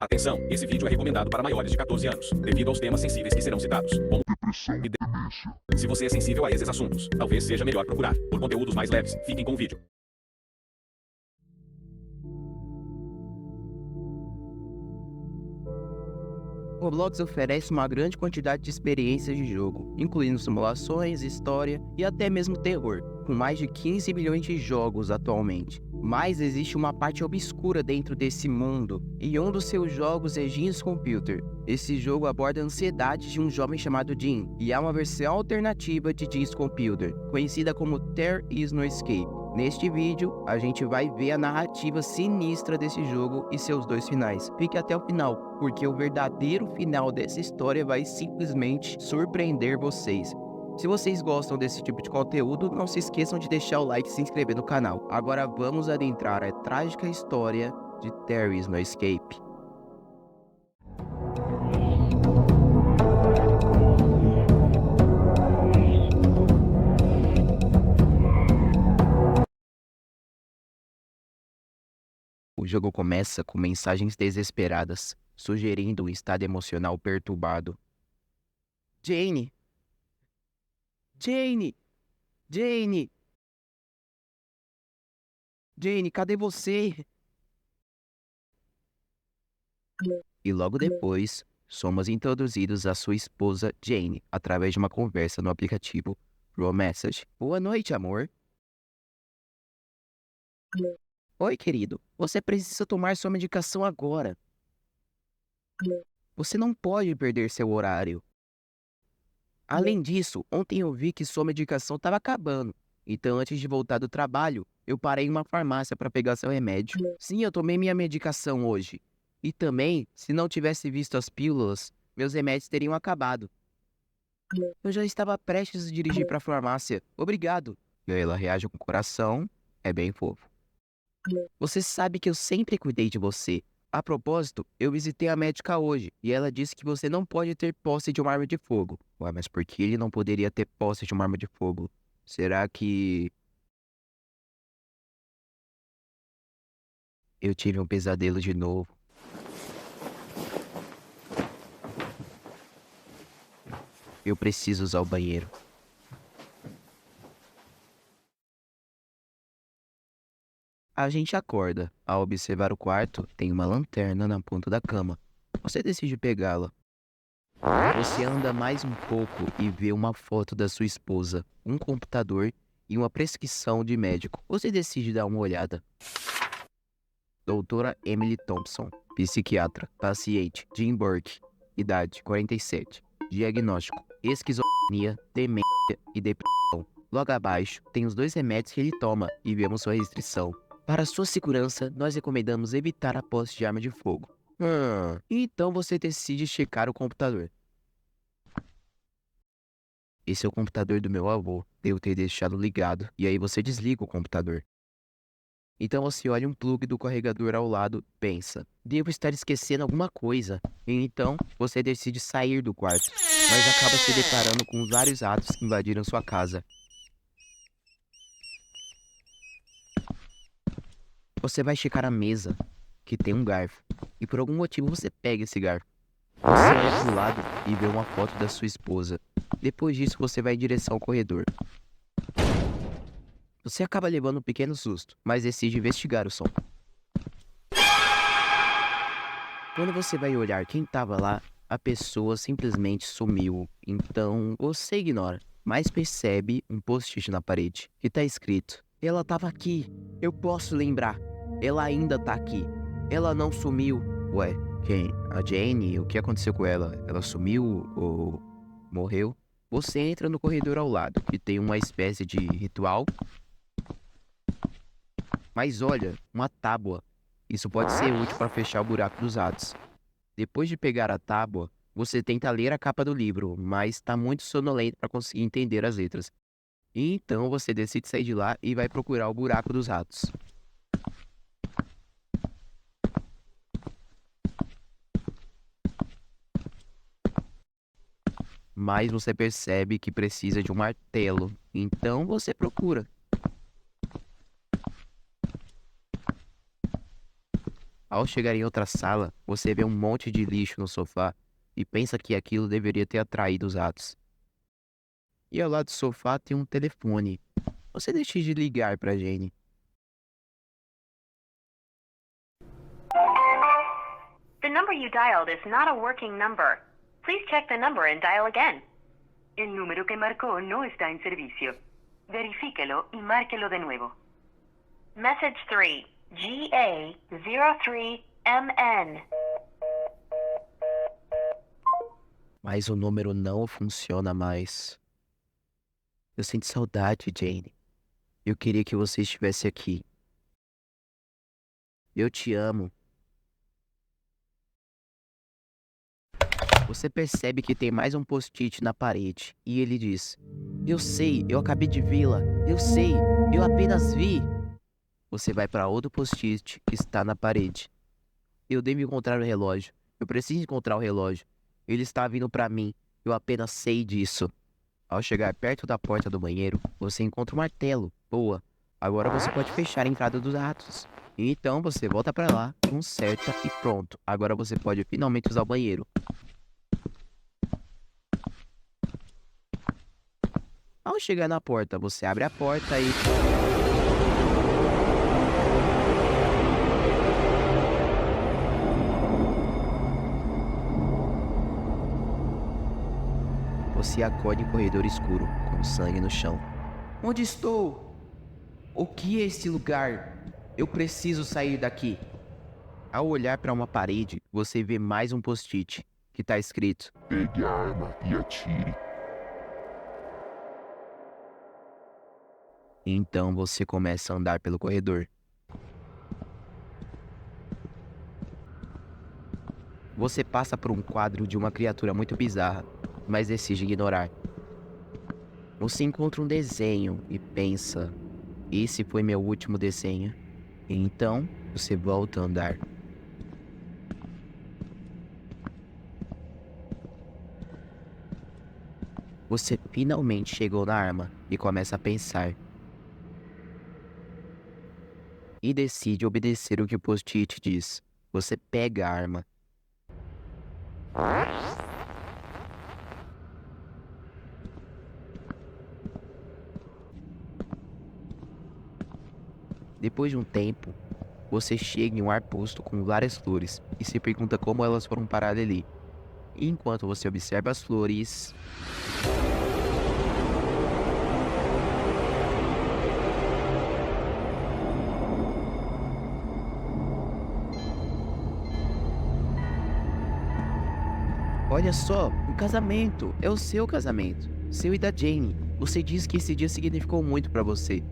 Atenção, esse vídeo é recomendado para maiores de 14 anos, devido aos temas sensíveis que serão citados, como Depressão, demência. se você é sensível a esses assuntos, talvez seja melhor procurar por conteúdos mais leves. Fiquem com o vídeo. Roblox oferece uma grande quantidade de experiências de jogo, incluindo simulações, história e até mesmo terror, com mais de 15 milhões de jogos atualmente. Mas existe uma parte obscura dentro desse mundo, e um dos seus jogos é Jeans Computer. Esse jogo aborda a ansiedade de um jovem chamado Jim, e há uma versão alternativa de Jeans Computer, conhecida como There Is No Escape. Neste vídeo, a gente vai ver a narrativa sinistra desse jogo e seus dois finais. Fique até o final, porque o verdadeiro final dessa história vai simplesmente surpreender vocês. Se vocês gostam desse tipo de conteúdo, não se esqueçam de deixar o like e se inscrever no canal. Agora vamos adentrar a trágica história de There Is No Escape. O jogo começa com mensagens desesperadas, sugerindo um estado emocional perturbado. Jane! Jane! Jane! Jane, cadê você? E logo depois, somos introduzidos à sua esposa Jane, através de uma conversa no aplicativo Raw Message. Boa noite, amor. Oi, querido. Você precisa tomar sua medicação agora. Você não pode perder seu horário. Além disso, ontem eu vi que sua medicação estava acabando. Então, antes de voltar do trabalho, eu parei em uma farmácia para pegar seu remédio. Sim, eu tomei minha medicação hoje. E também, se não tivesse visto as pílulas, meus remédios teriam acabado. Eu já estava prestes a dirigir para a farmácia. Obrigado. E aí ela reage com o coração. É bem fofo. Você sabe que eu sempre cuidei de você. A propósito, eu visitei a médica hoje e ela disse que você não pode ter posse de uma arma de fogo. Ué, mas por que ele não poderia ter posse de uma arma de fogo? Será que eu tive um pesadelo de novo? Eu preciso usar o banheiro. A gente acorda. Ao observar o quarto, tem uma lanterna na ponta da cama. Você decide pegá-la. Você anda mais um pouco e vê uma foto da sua esposa, um computador e uma prescrição de médico. Você decide dar uma olhada. Doutora Emily Thompson, psiquiatra, paciente, Jim Burke, idade 47, diagnóstico, esquizofrenia, demência e depressão. Logo abaixo, tem os dois remédios que ele toma e vemos sua restrição. Para sua segurança, nós recomendamos evitar a posse de arma de fogo. Então você decide checar o computador. Esse é o computador do meu avô. Devo ter deixado ligado. E aí você desliga o computador. Então você olha um plug do carregador ao lado, pensa, devo estar esquecendo alguma coisa. E então você decide sair do quarto, mas acaba se deparando com vários atos que invadiram sua casa. Você vai checar a mesa, que tem um garfo, e por algum motivo você pega esse garfo. Você olha pro lado e vê uma foto da sua esposa. Depois disso você vai em direção ao corredor. Você acaba levando um pequeno susto, mas decide investigar o som. Quando você vai olhar quem estava lá, a pessoa simplesmente sumiu. Então você ignora, mas percebe um post-it na parede que está escrito: ela estava aqui, eu posso lembrar, ela ainda tá aqui, ela não sumiu. Ué, quem? A Jane? O que aconteceu com ela? Ela sumiu ou morreu? Você entra no corredor ao lado, que tem uma espécie de ritual. Mas olha, uma tábua. Isso pode ser útil para fechar o buraco dos atos. Depois de pegar a tábua, você tenta ler a capa do livro, mas está muito sonolento para conseguir entender as letras. E então você decide sair de lá e vai procurar o buraco dos ratos. Mas você percebe que precisa de um martelo, então você procura. Ao chegar em outra sala, você vê um monte de lixo no sofá e pensa que aquilo deveria ter atraído os ratos. E ao lado do sofá tem um telefone. Você decide de ligar para Jane. The number you dialed is not a working number. Please check the number and dial again. El número que marcó no está en servicio. Verifíquelo y márquelo de nuevo. Message 3, GA03MN. Mas o número não funciona mais. Eu sinto saudade, Jane. Eu queria que você estivesse aqui. Eu te amo. Você percebe que tem mais um post-it na parede e ele diz: Eu sei, eu acabei de vê-la. Eu sei, eu apenas vi. Você vai para outro post-it que está na parede. Eu devo encontrar o relógio. Eu preciso encontrar o relógio. Ele está vindo para mim. Eu apenas sei disso. Ao chegar perto da porta do banheiro, você encontra um martelo. Boa. Agora você pode fechar a entrada dos ratos. E então você volta para lá, conserta e pronto. Agora você pode finalmente usar o banheiro. Ao chegar na porta, você abre a porta e... Você acorda em corredor escuro, com sangue no chão. Onde estou? O que é esse lugar? Eu preciso sair daqui. Ao olhar para uma parede, você vê mais um post-it, que está escrito: Pegue a arma e atire. Então você começa a andar pelo corredor. Você passa por um quadro de uma criatura muito bizarra, mas decide ignorar. Você encontra um desenho e pensa: esse foi meu último desenho. E então você volta a andar. Você finalmente chegou na arma e começa a pensar. E decide obedecer o que o post-it diz. Você pega a arma. Depois de um tempo, você chega em um arbusto com várias flores e se pergunta como elas foram parar ali. E enquanto você observa as flores... Olha só, um casamento. É o seu casamento. Seu e da Jane. Você disse que esse dia significou muito pra você.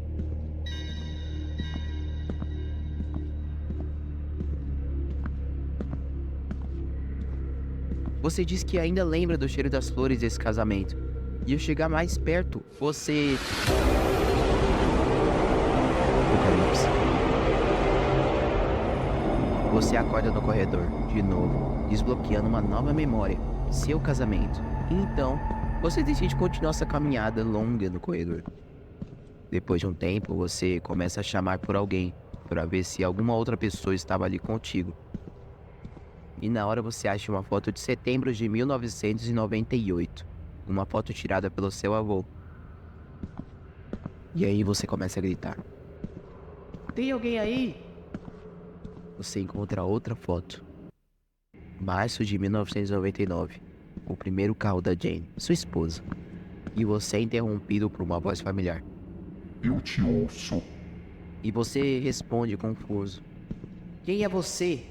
Você diz que ainda lembra do cheiro das flores desse casamento. E ao chegar mais perto, você... Apocalipse. Você acorda no corredor, de novo, desbloqueando uma nova memória, seu casamento. E então, você decide continuar essa caminhada longa no corredor. Depois de um tempo, você começa a chamar por alguém, para ver se alguma outra pessoa estava ali contigo. E na hora você acha uma foto de setembro de 1998. Uma foto tirada pelo seu avô. E aí você começa a gritar: Tem alguém aí? Você encontra outra foto. Março de 1999. O primeiro carro da Jane, sua esposa. E você é interrompido por uma voz familiar. Eu te ouço. E você responde confuso: Quem é você?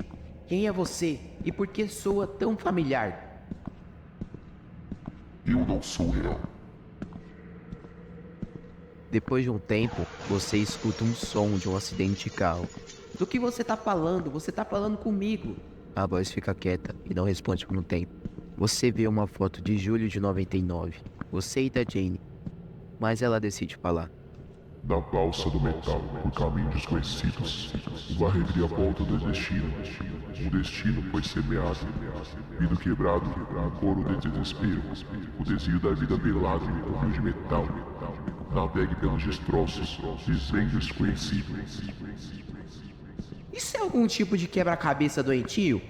Quem é você? E por que soa tão familiar? Eu não sou real. Depois de um tempo, você escuta um som de um acidente de carro. Do que você tá falando? Você tá falando comigo. A voz fica quieta e não responde por um tempo. Você vê uma foto de julho de 99. Você e da Jane. Mas ela decide falar. Na balsa do metal, por caminhos desconhecidos, uma reviravolta a volta do destino. Um destino foi semeado, vidro quebrado, um coro de desespero, o desvio da vida velado em um rio de metal. Navegue pelos destroços, desvende o desconhecido. Isso é algum tipo de quebra-cabeça doentio?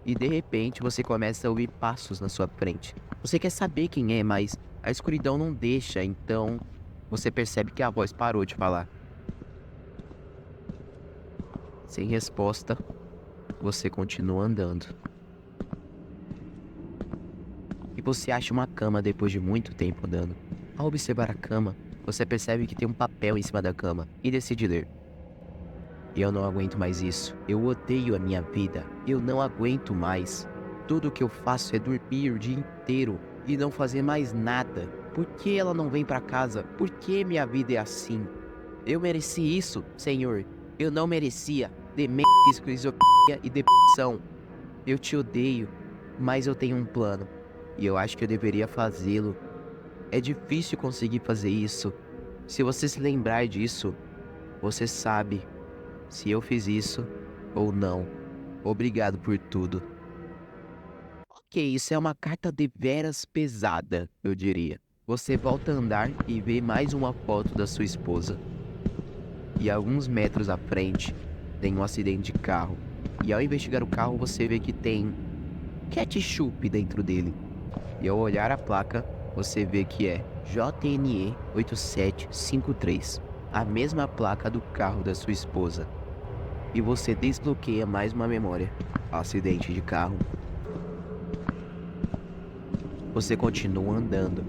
E de repente você começa a ouvir passos na sua frente. Você quer saber quem é, mas a escuridão não deixa, então você percebe que a voz parou de falar. Sem resposta, você continua andando. E você acha uma cama depois de muito tempo andando. Ao observar a cama, você percebe que tem um papel em cima da cama e decide ler. Eu não aguento mais isso. Eu odeio a minha vida. Eu não aguento mais. Tudo que eu faço é dormir o dia inteiro e não fazer mais nada. Por que ela não vem pra casa? Por que minha vida é assim? Eu mereci isso, Senhor. Eu não merecia. Demência, esquizofrenia e depressão. Eu te odeio, mas eu tenho um plano. E eu acho que eu deveria fazê-lo. É difícil conseguir fazer isso. Se você se lembrar disso, você sabe se eu fiz isso ou não. Obrigado por tudo. Ok, isso é uma carta deveras pesada, eu diria. Você volta a andar e vê mais uma foto da sua esposa. E alguns metros à frente, tem um acidente de carro. E ao investigar o carro, você vê que tem ketchup dentro dele. E ao olhar a placa, você vê que é JNE 8753. A mesma placa do carro da sua esposa. E você desbloqueia mais uma memória. Acidente de carro. Você continua andando.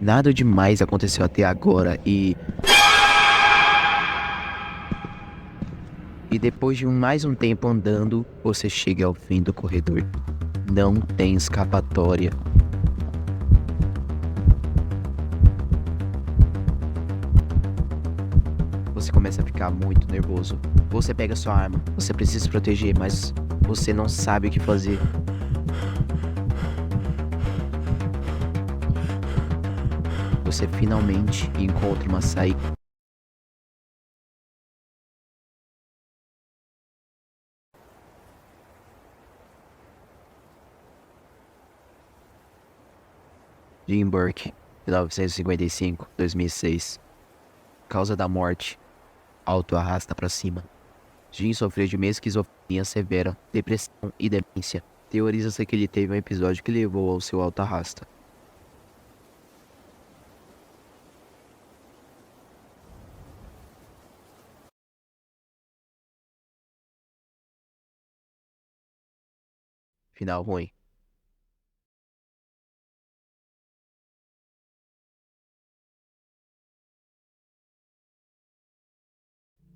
Nada demais aconteceu até agora e depois de mais um tempo andando, você chega ao fim do corredor. Não tem escapatória. Você começa a ficar muito nervoso. Você pega sua arma. Você precisa se proteger, mas você não sabe o que fazer. Você finalmente encontra uma saída. Jim Burke, 1955-2006. Causa da morte: autoarrasta pra cima. Jim sofreu de esquizofrenia severa, depressão e demência. Teoriza-se que ele teve um episódio que levou ao seu autoarrasta. Final ruim.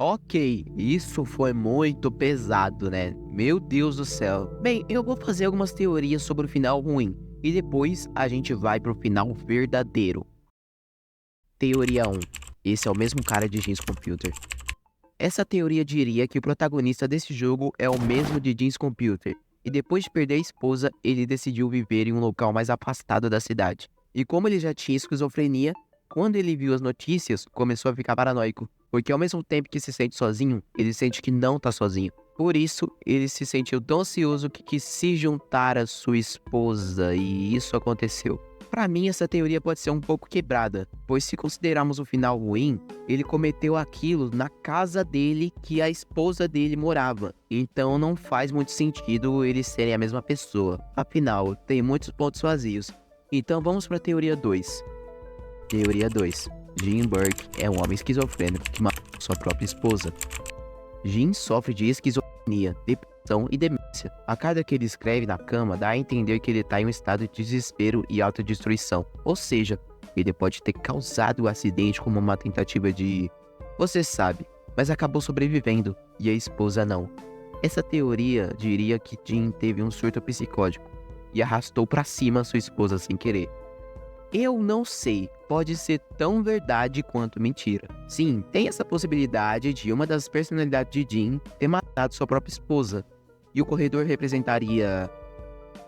Ok, isso foi muito pesado, né? Meu Deus do céu. Bem, eu vou fazer algumas teorias sobre o final ruim. E depois a gente vai pro final verdadeiro. Teoria 1. Esse é o mesmo cara de Jeans Computer. Essa teoria diria que o protagonista desse jogo é o mesmo de Jeans Computer. E depois de perder a esposa, ele decidiu viver em um local mais afastado da cidade. E como ele já tinha esquizofrenia, quando ele viu as notícias, começou a ficar paranoico. Porque ao mesmo tempo que se sente sozinho, ele sente que não tá sozinho. Por isso, ele se sentiu tão ansioso que quis se juntar à sua esposa, e isso aconteceu. Pra mim, essa teoria pode ser um pouco quebrada, pois se considerarmos o final ruim, ele cometeu aquilo na casa dele que a esposa dele morava. Então não faz muito sentido eles serem a mesma pessoa. Afinal, tem muitos pontos vazios. Então vamos pra teoria 2. Teoria 2. Jim Burke é um homem esquizofrênico que matou sua própria esposa. Jim sofre de esquizofrenia, depressão e demência. A carta que ele escreve na cama dá a entender que ele está em um estado de desespero e autodestruição. Ou seja, ele pode ter causado o acidente como uma tentativa de... Você sabe, mas acabou sobrevivendo, e a esposa não. Essa teoria diria que Jim teve um surto psicótico e arrastou para cima sua esposa sem querer. Eu não sei, pode ser tão verdade quanto mentira. Sim, tem essa possibilidade de uma das personalidades de Jim ter matado sua própria esposa. E o corredor representaria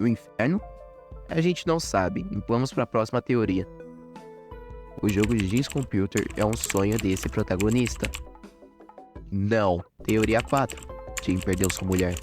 o inferno? A gente não sabe, então vamos para a próxima teoria. O jogo de Jeans Computer é um sonho desse protagonista. Não. Teoria 4. Jim perdeu sua mulher.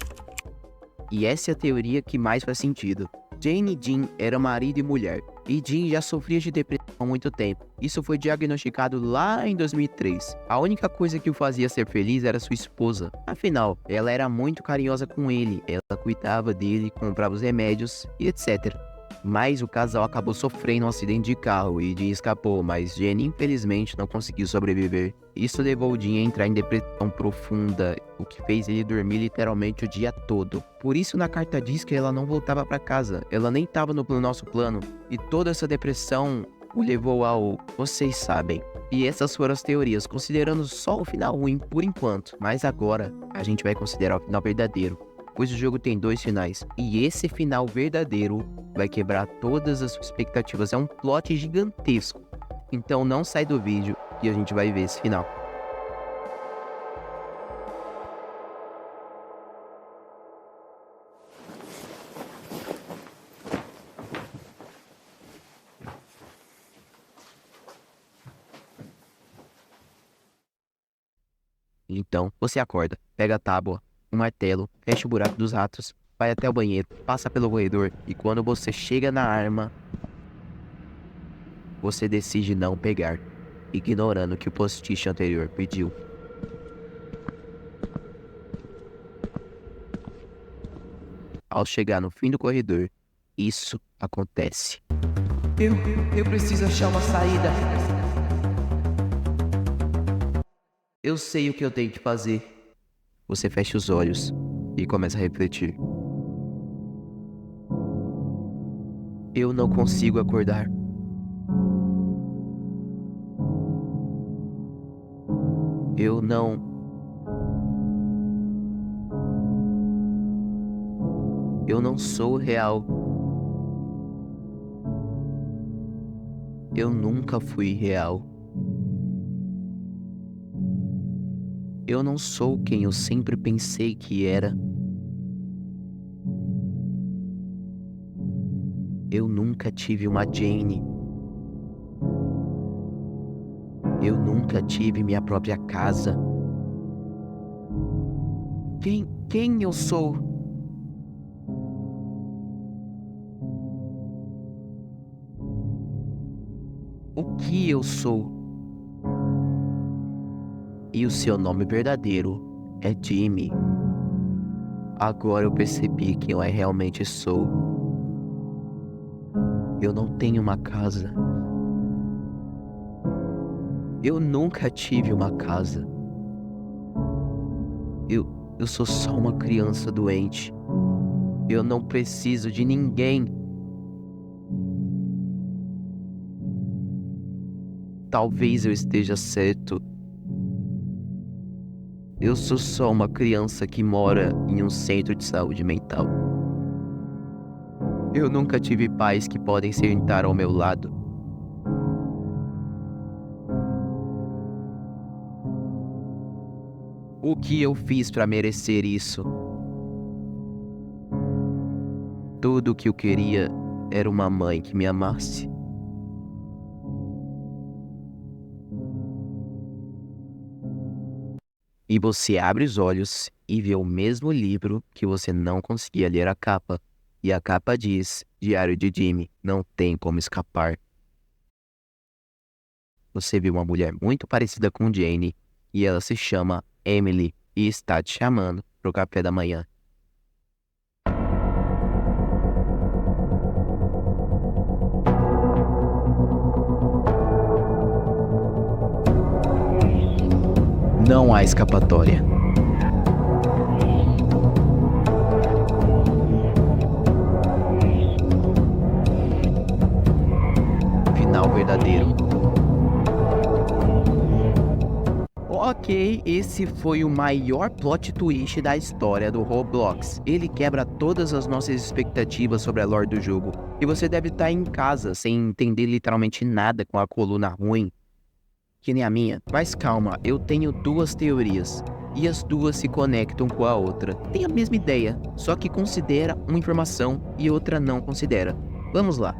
E essa é a teoria que mais faz sentido. Jane e Jim eram marido e mulher, e Jim já sofria de depressão há muito tempo. Isso foi diagnosticado lá em 2003. A única coisa que o fazia ser feliz era sua esposa. Afinal, ela era muito carinhosa com ele, ela cuidava dele, comprava os remédios e etc. Mas o casal acabou sofrendo um acidente de carro e Jim escapou, mas Jenny infelizmente não conseguiu sobreviver. Isso levou Jim a entrar em depressão profunda, o que fez ele dormir literalmente o dia todo. Por isso na carta diz que ela não voltava para casa, ela nem estava no nosso plano. E toda essa depressão o levou ao... vocês sabem. E essas foram as teorias, considerando só o final ruim por enquanto. Mas agora a gente vai considerar o final verdadeiro, pois o jogo tem 2 finais, e esse final verdadeiro vai quebrar todas as suas expectativas. É um plot gigantesco. Então não sai do vídeo e a gente vai ver esse final. Então você acorda, pega a tábua, um martelo, fecha o buraco dos ratos, vai até o banheiro, passa pelo corredor e quando você chega na arma, você decide não pegar, ignorando o que o post-it anterior pediu. Ao chegar no fim do corredor, isso acontece. Eu preciso achar uma saída. Eu sei o que eu tenho que fazer. Você fecha os olhos e começa a refletir. Eu não consigo acordar. Eu não sou real. Eu nunca fui real. Eu não sou quem eu sempre pensei que era. Eu nunca tive uma Jane. Eu nunca tive minha própria casa. Quem eu sou? O que eu sou? E o seu nome verdadeiro é Jimmy. Agora eu percebi quem eu realmente sou. Eu não tenho uma casa. Eu nunca tive uma casa. Eu sou só uma criança doente. Eu não preciso de ninguém. Talvez eu esteja certo. Eu sou só uma criança que mora em um centro de saúde mental. Eu nunca tive pais que podem sentar ao meu lado. O que eu fiz para merecer isso? Tudo o que eu queria era uma mãe que me amasse. E você abre os olhos e vê o mesmo livro que você não conseguia ler a capa. E a capa diz, Diário de Jimmy, não tem como escapar. Você viu uma mulher muito parecida com Jane, e ela se chama Emily, e está te chamando pro café da manhã. Não há escapatória. Final verdadeiro. Ok, esse foi o maior plot twist da história do Roblox. Ele quebra todas as nossas expectativas sobre a lore do jogo. E você deve estar em casa sem entender literalmente nada com a coluna ruim, que nem a minha. Mas calma, eu tenho 2 teorias. E as 2 se conectam com a outra. Tem a mesma ideia, só que considera uma informação e outra não considera. Vamos lá.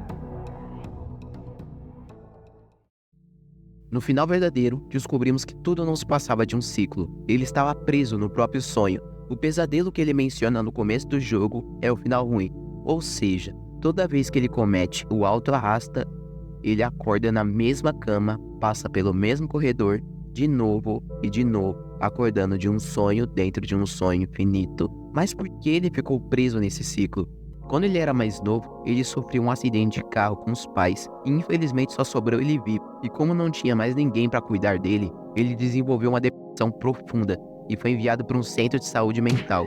No final verdadeiro, descobrimos que tudo não se passava de um ciclo. Ele estava preso no próprio sonho. O pesadelo que ele menciona no começo do jogo é o final ruim, ou seja, toda vez que ele comete o auto-arrasta, ele acorda na mesma cama, passa pelo mesmo corredor, de novo e de novo, acordando de um sonho dentro de um sonho infinito. Mas por que ele ficou preso nesse ciclo? Quando ele era mais novo, ele sofreu um acidente de carro com os pais e infelizmente só sobrou ele vivo. E como não tinha mais ninguém para cuidar dele, ele desenvolveu uma depressão profunda e foi enviado para um centro de saúde mental,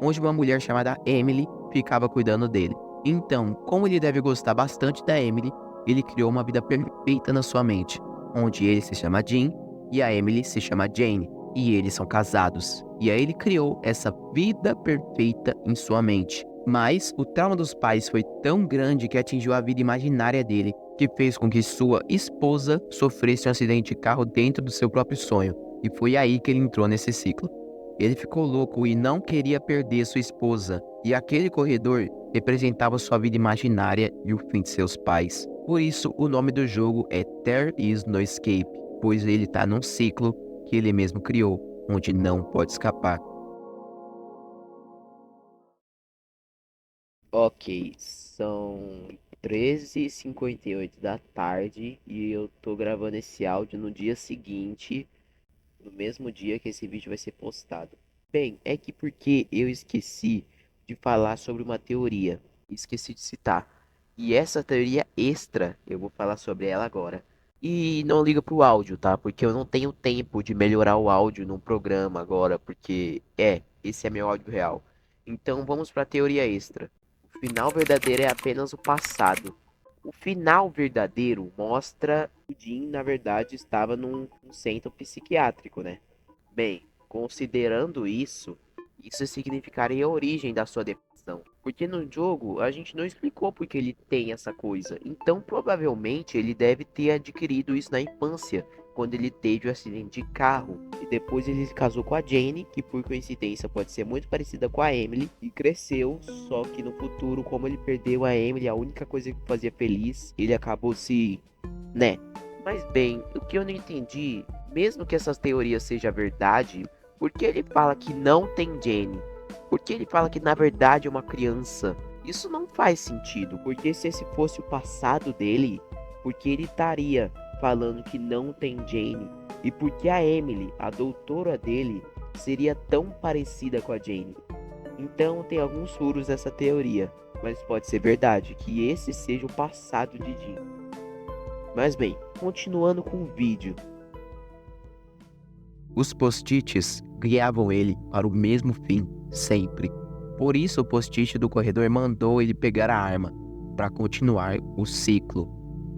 onde uma mulher chamada Emily ficava cuidando dele. Então, como ele deve gostar bastante da Emily, ele criou uma vida perfeita na sua mente, onde ele se chama Jim e a Emily se chama Jane, e eles são casados. E aí ele criou essa vida perfeita em sua mente. Mas o trauma dos pais foi tão grande que atingiu a vida imaginária dele, que fez com que sua esposa sofresse um acidente de carro dentro do seu próprio sonho. E foi aí que ele entrou nesse ciclo. Ele ficou louco e não queria perder sua esposa. E aquele corredor representava sua vida imaginária e o fim de seus pais. Por isso, o nome do jogo é There Is No Escape, pois ele está num ciclo que ele mesmo criou, onde não pode escapar. Ok, são 13h58 da tarde e eu tô gravando esse áudio no dia seguinte, no mesmo dia que esse vídeo vai ser postado. Bem, é que porque eu esqueci de falar sobre uma teoria, esqueci de citar. E essa teoria extra, eu vou falar sobre ela agora. E não liga pro áudio, tá? Porque eu não tenho tempo de melhorar o áudio num programa agora, porque esse é meu áudio real. Então vamos pra teoria extra. O final verdadeiro é apenas o passado. O final verdadeiro mostra que o Jim, na verdade, estava num centro psiquiátrico, né? Bem, considerando isso significaria a origem da sua depressão. Porque no jogo a gente não explicou porque ele tem essa coisa. Então provavelmente ele deve ter adquirido isso na infância, quando ele teve o acidente de carro. E depois ele se casou com a Jane, que por coincidência pode ser muito parecida com a Emily, e cresceu. Só que no futuro, como ele perdeu a Emily, a única coisa que o fazia feliz, ele acabou né? Mas bem, o que eu não entendi, mesmo que essas teorias sejam verdade, por que ele fala que não tem Jane? Por que ele fala que na verdade é uma criança? Isso não faz sentido, porque se esse fosse o passado dele, por que ele estaria falando que não tem Jane? E por que a Emily, a doutora dele, seria tão parecida com a Jane? Então tem alguns furos dessa teoria, mas pode ser verdade que esse seja o passado de Jim. Mas bem, continuando com o vídeo. Os post-its guiavam ele para o mesmo fim, sempre. Por isso o post-it do corredor mandou ele pegar a arma, para continuar o ciclo.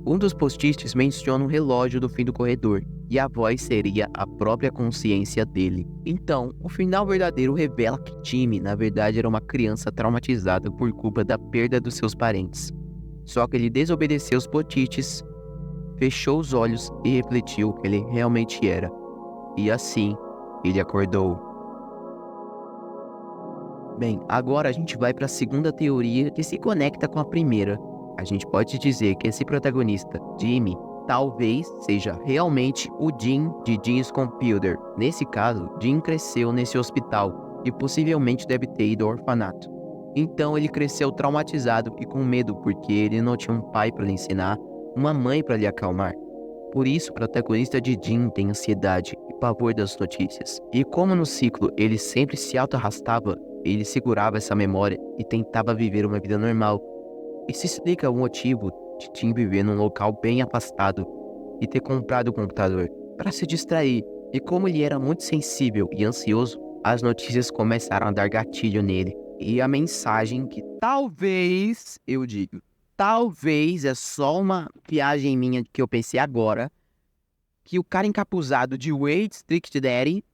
Um dos post-its menciona um relógio do fim do corredor, e a voz seria a própria consciência dele. Então, o final verdadeiro revela que Jimmy, na verdade, era uma criança traumatizada por culpa da perda dos seus parentes. Só que ele desobedeceu os post-its, fechou os olhos e refletiu o que ele realmente era. E assim, ele acordou. Bem, agora a gente vai para a segunda teoria que se conecta com a primeira. A gente pode dizer que esse protagonista, Jimmy, talvez seja realmente o Jim de Jim's Computer. Nesse caso, Jim cresceu nesse hospital e possivelmente deve ter ido ao orfanato. Então ele cresceu traumatizado e com medo porque ele não tinha um pai para lhe ensinar, uma mãe para lhe acalmar. Por isso, o protagonista de Jim tem ansiedade e pavor das notícias. E como no ciclo ele sempre se auto-arrastava, ele segurava essa memória e tentava viver uma vida normal. Isso explica o motivo de Jim viver num local bem afastado e ter comprado o computador para se distrair. E como ele era muito sensível e ansioso, as notícias começaram a dar gatilho nele. E a mensagem que talvez, eu digo, talvez é só uma viagem minha que eu pensei agora, que o cara encapuzado de Wade Strict Daddy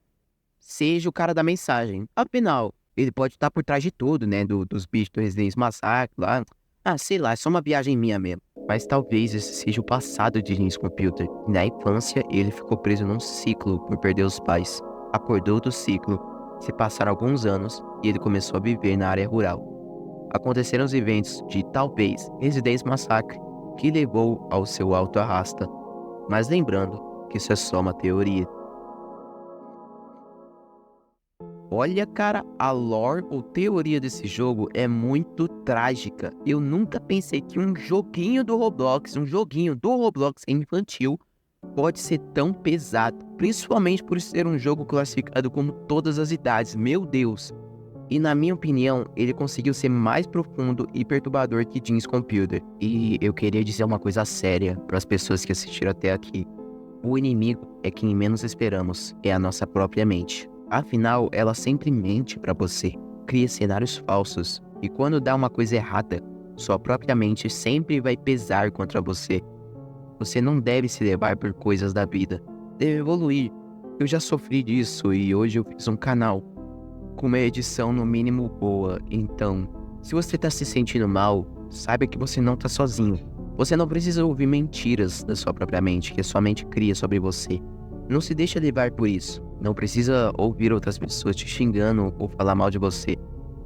seja o cara da mensagem. Afinal, ele pode estar por trás de tudo, né? Dos bichos do Resident Massacre lá. Ah, sei lá, é só uma viagem minha mesmo. Mas talvez esse seja o passado de Jim's Computer. Na infância, ele ficou preso num ciclo por perder os pais. Acordou do ciclo, se passaram alguns anos e ele começou a viver na área rural. Aconteceram os eventos de, talvez, Resident Massacre, que levou ao seu auto-arrasta. Mas lembrando que isso é só uma teoria. Olha, cara, a lore ou teoria desse jogo é muito trágica. Eu nunca pensei que um joguinho do Roblox infantil, pode ser tão pesado, principalmente por ser um jogo classificado como todas as idades, meu Deus. E na minha opinião, ele conseguiu ser mais profundo e perturbador que Jeans Computer. E eu queria dizer uma coisa séria para as pessoas que assistiram até aqui. O inimigo é quem menos esperamos, é a nossa própria mente. Afinal, ela sempre mente para você, cria cenários falsos, e quando dá uma coisa errada, sua própria mente sempre vai pesar contra você. Você não deve se levar por coisas da vida, deve evoluir. Eu já sofri disso e hoje eu fiz um canal com uma edição no mínimo boa. Então, se você tá se sentindo mal, saiba que você não tá sozinho. Você não precisa ouvir mentiras da sua própria mente, que a sua mente cria sobre você. Não se deixa levar por isso. Não precisa ouvir outras pessoas te xingando ou falar mal de você.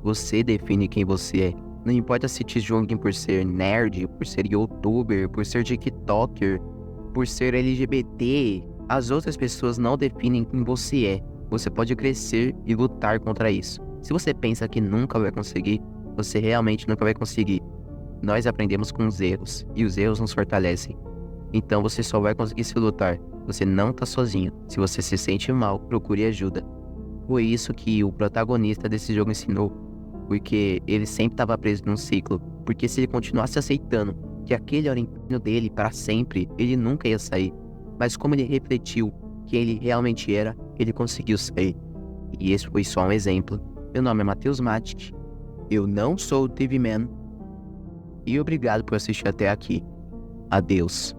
Você define quem você é. Não importa se te julguem por ser nerd, por ser youtuber, por ser tiktoker, por ser LGBT. As outras pessoas não definem quem você é. Você pode crescer e lutar contra isso. Se você pensa que nunca vai conseguir, você realmente nunca vai conseguir. Nós aprendemos com os erros, e os erros nos fortalecem. Então você só vai conseguir se lutar. Você não tá sozinho. Se você se sente mal, procure ajuda. Foi isso que o protagonista desse jogo ensinou. Porque ele sempre estava preso num ciclo. Porque se ele continuasse aceitando que aquele era o empenho dele para sempre, ele nunca ia sair. Mas como ele refletiu quem ele realmente era, ele conseguiu sair. E esse foi só um exemplo. Meu nome é Matheus Matic. Eu não sou o TV Man. E obrigado por assistir até aqui. Adeus.